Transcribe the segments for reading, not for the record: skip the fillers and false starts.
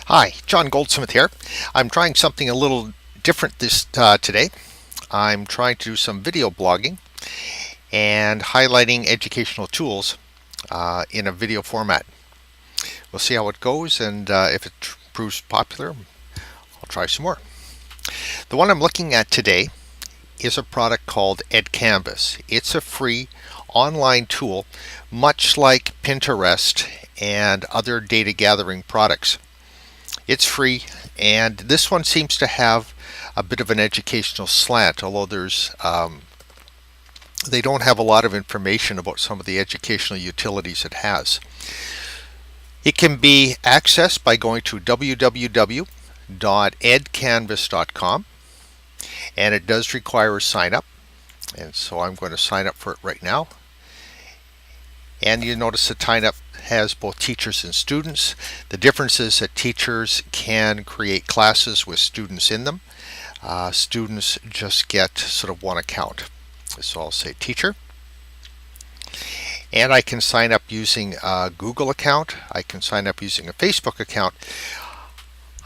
Hi, John Goldsmith here. I'm trying something a little different today. I'm trying to do some video blogging and highlighting educational tools in a video format. We'll see how it goes, and if it proves popular, I'll try some more. The one I'm looking at today is a product called Edcanvas. It's a free online tool, much like Pinterest and other data gathering products. It's free, and this one seems to have a bit of an educational slant, although they don't have a lot of information about some of the educational utilities it has. It can be accessed by going to www.edcanvas.com, and it does require a sign up, and so I'm going to sign up for it right now. And you notice the sign up has both teachers and students. The difference is that teachers can create classes with students in them. Students just get sort of one account. So I'll say teacher. And I can sign up using a Google account. I can sign up using a Facebook account.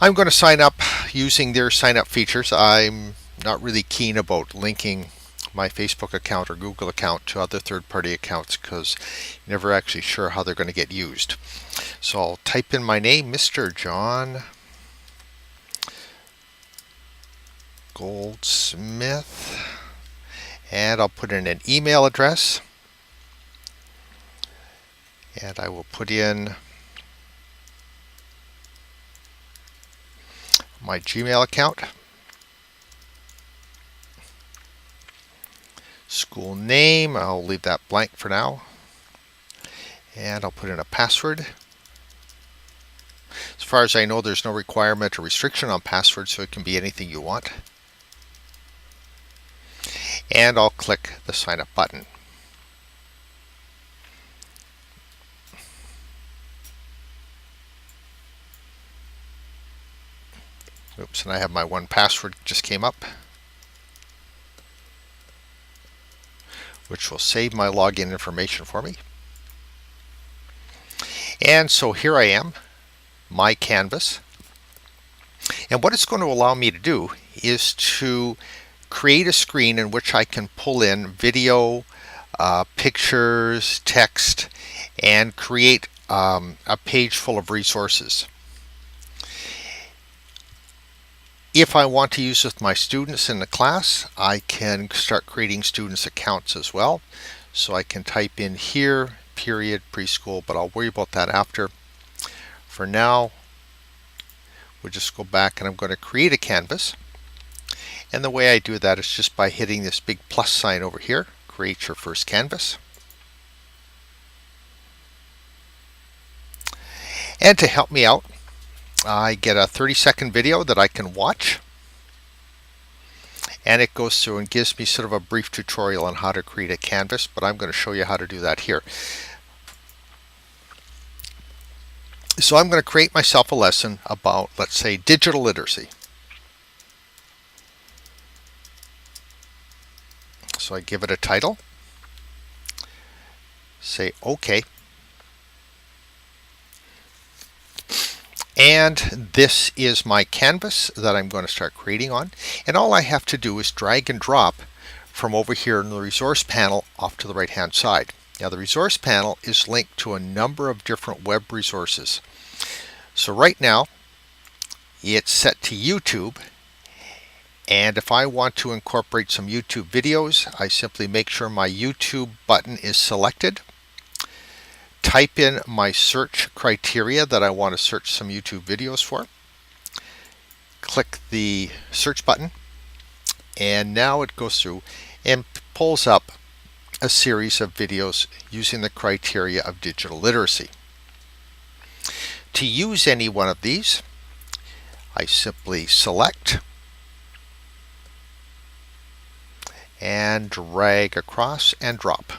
I'm going to sign up using their sign up features. I'm not really keen about linking my Facebook account or Google account to other third-party accounts because you're never actually sure how they're going to get used. So I'll type in my name, Mr. John Goldsmith, and I'll put in an email address, and I will put in my Gmail account. School name, I'll leave that blank for now, and I'll put in a password. As far as I know, there's no requirement or restriction on passwords, so it can be anything you want. And I'll click the sign up button. Oops, and I have my one password just came up, which will save my login information for me. And so here I am, my Canvas. And what it's going to allow me to do is to create a screen in which I can pull in video, pictures, text, and create a page full of resources. If I want to use with my students in the class, I can start creating students' accounts as well. So I can type in here, period, preschool, but I'll worry about that after. For now, we'll just go back and I'm going to create a canvas. And the way I do that is just by hitting this big plus sign over here, create your first canvas. And to help me out, I get a 30-second video that I can watch, and it goes through and gives me sort of a brief tutorial on how to create a canvas, but I'm going to show you how to do that here. So I'm going to create myself a lesson about, let's say, digital literacy. So I give it a title, say OK. And this is my canvas that I'm going to start creating on. And all I have to do is drag and drop from over here in the resource panel off to the right hand side. Now the resource panel is linked to a number of different web resources. So right now it's set to YouTube. And if I want to incorporate some YouTube videos, I simply make sure my YouTube button is selected. Type in my search criteria that I want to search some YouTube videos for. Click the search button, and now it goes through and pulls up a series of videos using the criteria of digital literacy. To use any one of these, I simply select and drag across and drop.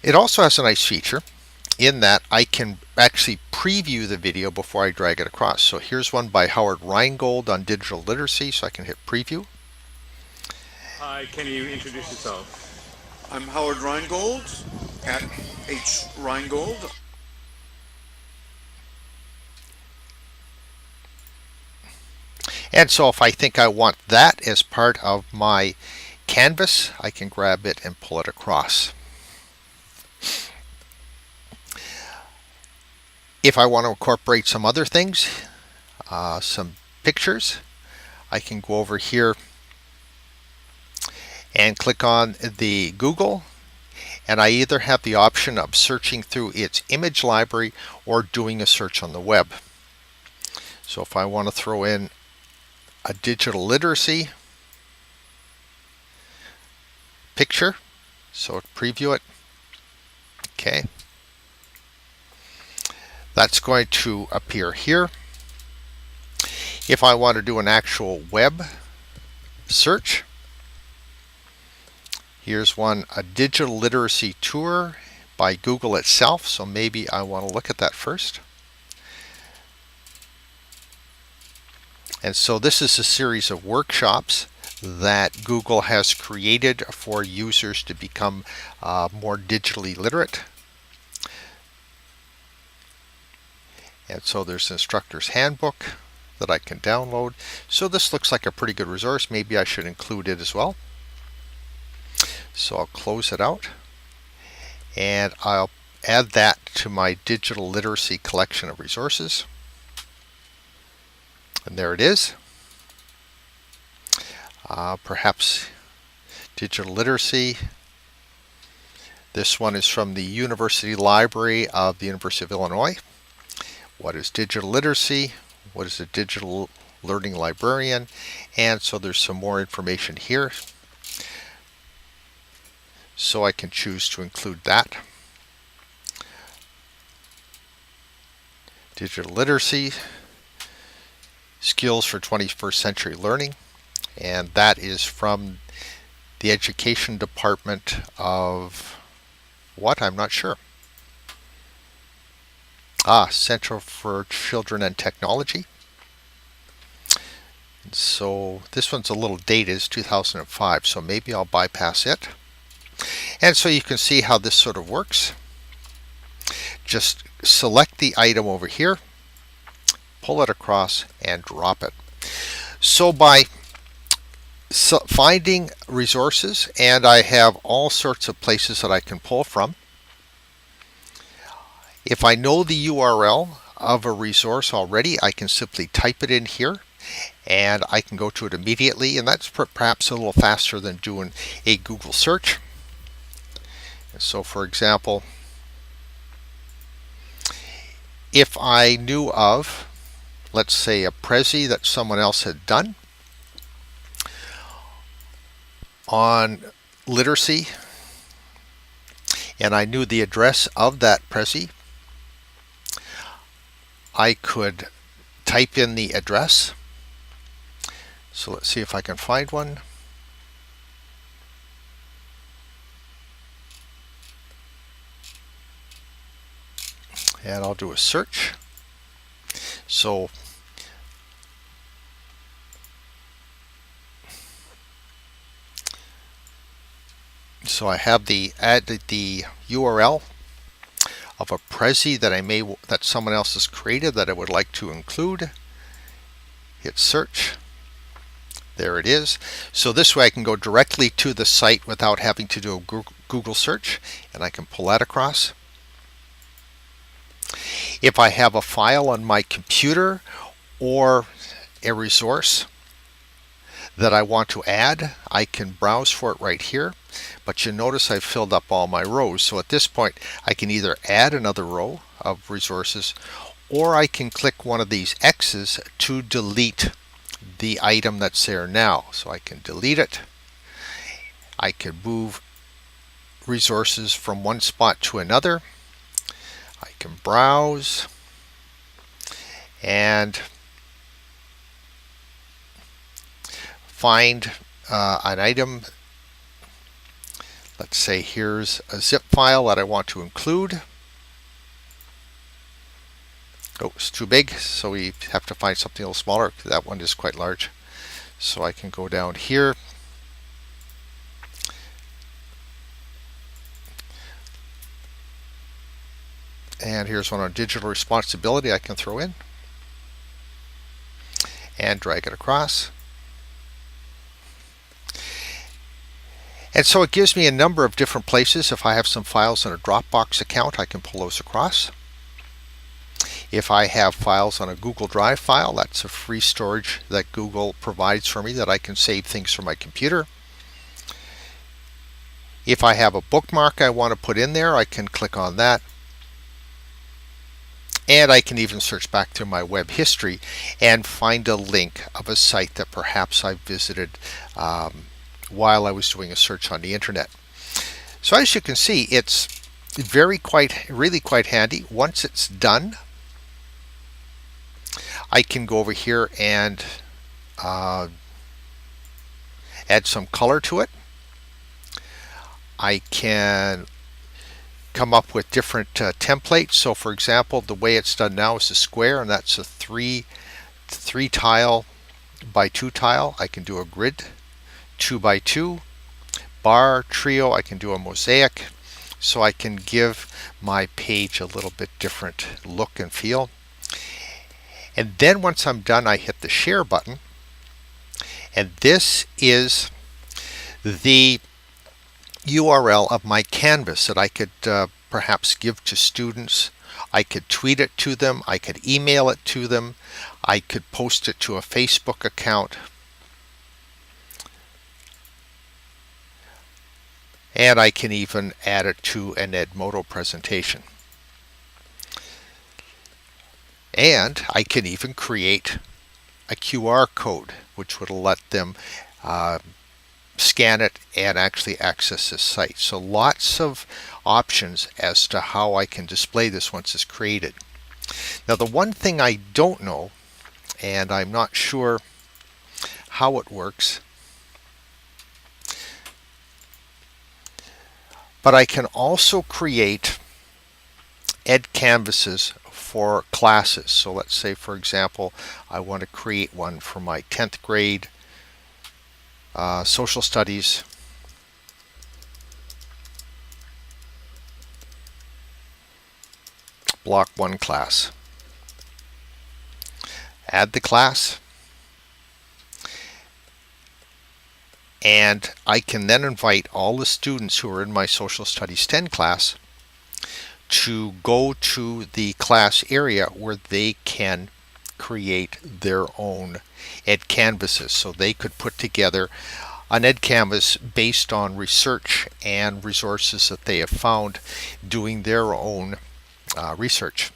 It also has a nice feature in that I can actually preview the video before I drag it across. So here's one by Howard Rheingold on digital literacy, so I can hit preview. Hi, can you introduce yourself? I'm Howard Rheingold at H. Rheingold. And so if I think I want that as part of my canvas, I can grab it and pull it across. If I want to incorporate some other things, some pictures, I can go over here and click on the Google, and I either have the option of searching through its image library or doing a search on the web. So if I want to throw in a digital literacy picture, so preview it, okay, that's going to appear here. If I want to do an actual web search, here's one, a digital literacy tour by Google itself, so maybe I want to look at that first. And so this is a series of workshops that Google has created for users to become more digitally literate. And so there's an instructor's handbook that I can download. So this looks like a pretty good resource. Maybe I should include it as well. So I'll close it out, and I'll add that to my digital literacy collection of resources. And there it is. Perhaps digital literacy. This one is from the University Library of the University of Illinois. What is digital literacy? What is a digital learning librarian? And so there's some more information here. So I can choose to include that. Digital literacy, skills for 21st century learning. And that is from the Education Department of what? I'm not sure. Center for Children and Technology. So this one's a little dated, it's 2005, so maybe I'll bypass it. And so you can see how this sort of works. Just select the item over here, pull it across, and drop it. So by finding resources, and I have all sorts of places that I can pull from. If I know the URL of a resource already, I can simply type it in here and I can go to it immediately, and that's perhaps a little faster than doing a Google search. So for example, if I knew of, let's say, a Prezi that someone else had done on literacy, and I knew the address of that Prezi, I could type in the address. So let's see if I can find one. And I'll do a search. So I have the URL of a Prezi that someone else has created that I would like to include. Hit search. There it is. So this way I can go directly to the site without having to do a Google search, and I can pull that across. If I have a file on my computer or a resource that I want to add, I can browse for it right here. But you notice I've filled up all my rows. So at this point, I can either add another row of resources, or I can click one of these X's to delete the item that's there now. So I can delete it. I can move resources from one spot to another. I can browse and find an item. Let's say here's a zip file that I want to include. Oh, it's too big, so we have to find something a little smaller. That one is quite large. So I can go down here. And here's one on digital responsibility I can throw in. and drag it across. And so it gives me a number of different places. If I have some files in a Dropbox account, I can pull those across. If I have files on a Google Drive file, that's a free storage that Google provides for me that I can save things from my computer. If I have a bookmark I want to put in there, I can click on that. And I can even search back through my web history and find a link of a site that perhaps I visited while I was doing a search on the internet. So as you can see, it's really quite handy. Once it's done, I can go over here and add some color to it. I can come up with different templates. So for example, the way it's done now is a square, and that's a three tile by 2 tile. I can do a grid 2 by 2 bar trio. I can do a mosaic, so I can give my page a little bit different look and feel. And then once I'm done, I hit the share button, and this is the URL of my canvas that I could perhaps give to students. I could tweet it to them, I could email it to them, I could post it to a Facebook account, and I can even add it to an Edmodo presentation. And I can even create a QR code which would let them scan it and actually access this site. So lots of options as to how I can display this once it's created. Now the one thing I don't know, and I'm not sure how it works, but I can also create Edcanvases for classes. So let's say, for example, I want to create one for my 10th grade social studies block 1 class. Add the class, and I can then invite all the students who are in my social studies 10 class to go to the class area where they can create their own Edcanvases. So they could put together an Edcanvas based on research and resources that they have found doing their own research.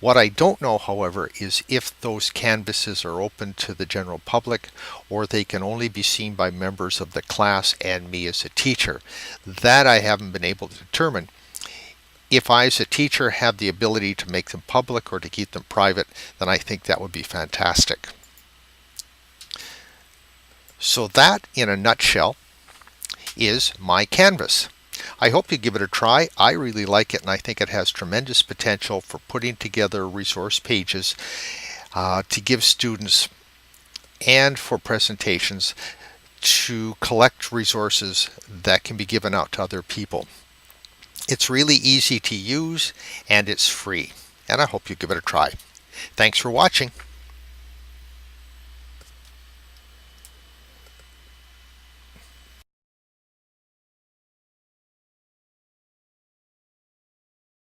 What I don't know, however, is if those canvases are open to the general public or they can only be seen by members of the class and me as a teacher. That I haven't been able to determine. If I as a teacher have the ability to make them public or to keep them private, then I think that would be fantastic. So that, in a nutshell, is my Canvas. I hope you give it a try. I really like it, and I think it has tremendous potential for putting together resource pages to give students and for presentations to collect resources that can be given out to other people. It's really easy to use and it's free, and I hope you give it a try. Thanks for watching.